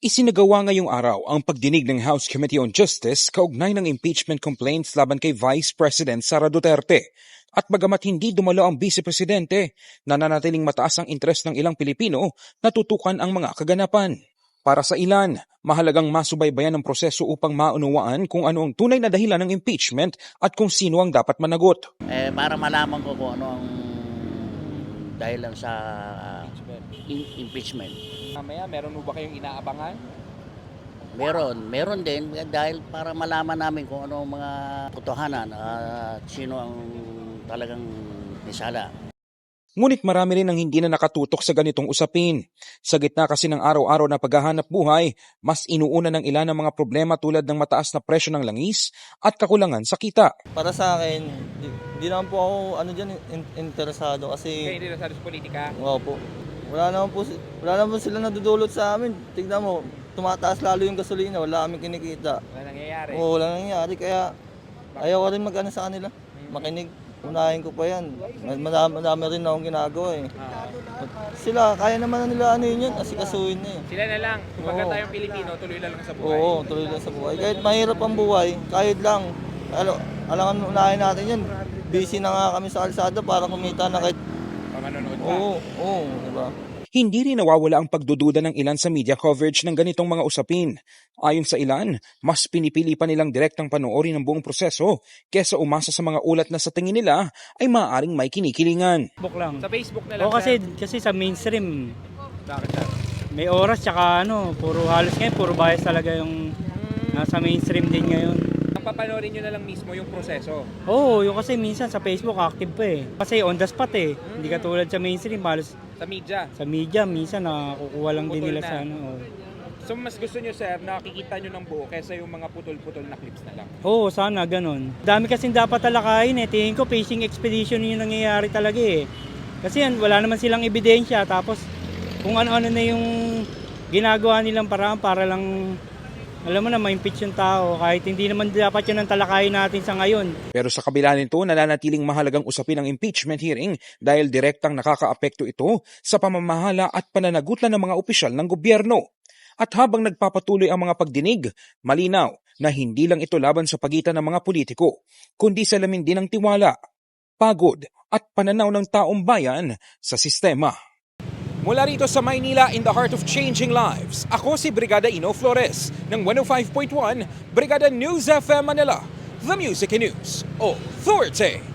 Isinagawa ngayong araw ang pagdinig ng House Committee on Justice kaugnay ng impeachment complaints laban kay Vice President Sara Duterte. At bagamat hindi dumalo ang Vice Presidente, nananatiling mataas ang interes ng ilang Pilipino na tutukan ang mga kaganapan. Para sa ilan, mahalagang masubaybayan ang proseso upang maunawaan kung ano ang tunay na dahilan ng impeachment at kung sino ang dapat managot. Para malaman ko kung ano ang dahilan sa impeachment. Mamaya, meron mo ba kayong inaabangan? Meron din dahil para malaman namin kung ano ang mga katotohanan at sino ang talagang nisala. Ngunit marami rin ang hindi na nakatutok sa ganitong usapin. Sa gitna kasi ng araw-araw na paghahanap buhay, mas inuuna ng ilan ang mga problema tulad ng mataas na presyo ng langis at kakulangan sa kita. Para sa akin, di naman po ako interesado kasi... Kaya hindi na sa politika? Oo po. Wala naman po sila nadudulot sa amin. Tignan mo, tumataas lalo yung gasolina, wala kaming kinikita. Wala nangyayari? Oo, wala nangyayari. Kaya ayaw ko rin mag-ano sa kanila. Makinig. Unahin ko pa yan. Madami rin akong ginagawa eh. Sila, kaya naman na nila ano yun, asikasuhin na eh. Sila na lang. Kumbaga tayong Pilipino, tuloy lang sa buhay. Oo, tuloy lang sa buhay. Kahit mahirap ang buhay, kahit lang. Alam unahin natin yan. Busy na nga kami sa kalsada para kumita na kahit... Pamanonood ka? Oo, diba? Hindi rin nawawala ang pagdududa ng ilan sa media coverage ng ganitong mga usapin. Ayon sa ilan, mas pinipili pa nilang direktang panoorin ang buong proseso kesa umasa sa mga ulat na sa tingin nila ay maaaring may kinikilingan. Facebook lang. Sa Facebook na lang? O kasi sa mainstream, Bakit sir? may oras tsaka puro halos ngayon, puro bias talaga yung nasa mainstream din ngayon. Ang papanoorin nyo na lang mismo yung proseso. Oo, yung kasi minsan sa Facebook active pa eh. Kasi on the spot eh. Hindi katulad sa mainstream, halos Sa media. sa media minsan nakukuha lang din Putol nila na. sa So mas gusto nyo sir, nakikita nyo ng buo kaysa yung mga putol-putol na clips na lang. Oo, sana ganun. Dami kasing dapat talakayin eh. Tingin ko fishing expedition yung nangyayari talaga eh. Kasi wala naman silang ebidensya tapos kung ano-ano na yung ginagawa nilang paraan para lang alam mo na ma-impeach yung tao kahit hindi naman dapat yun ang talakayin natin sa ngayon. Pero sa kabila nito, nananatiling mahalagang usapin ang impeachment hearing dahil direktang nakakaapekto ito sa pamamahala at pananagutan ng mga opisyal ng gobyerno. At habang nagpapatuloy ang mga pagdinig, malinaw na hindi lang ito laban sa pagitan ng mga politiko, kundi salamin din ang tiwala, pagod at pananaw ng taong bayan sa sistema. Mula rito sa Maynila in the heart of changing lives, ako si Brigada Ino Flores ng 105.1 Brigada News FM Manila, The Music and News Authority.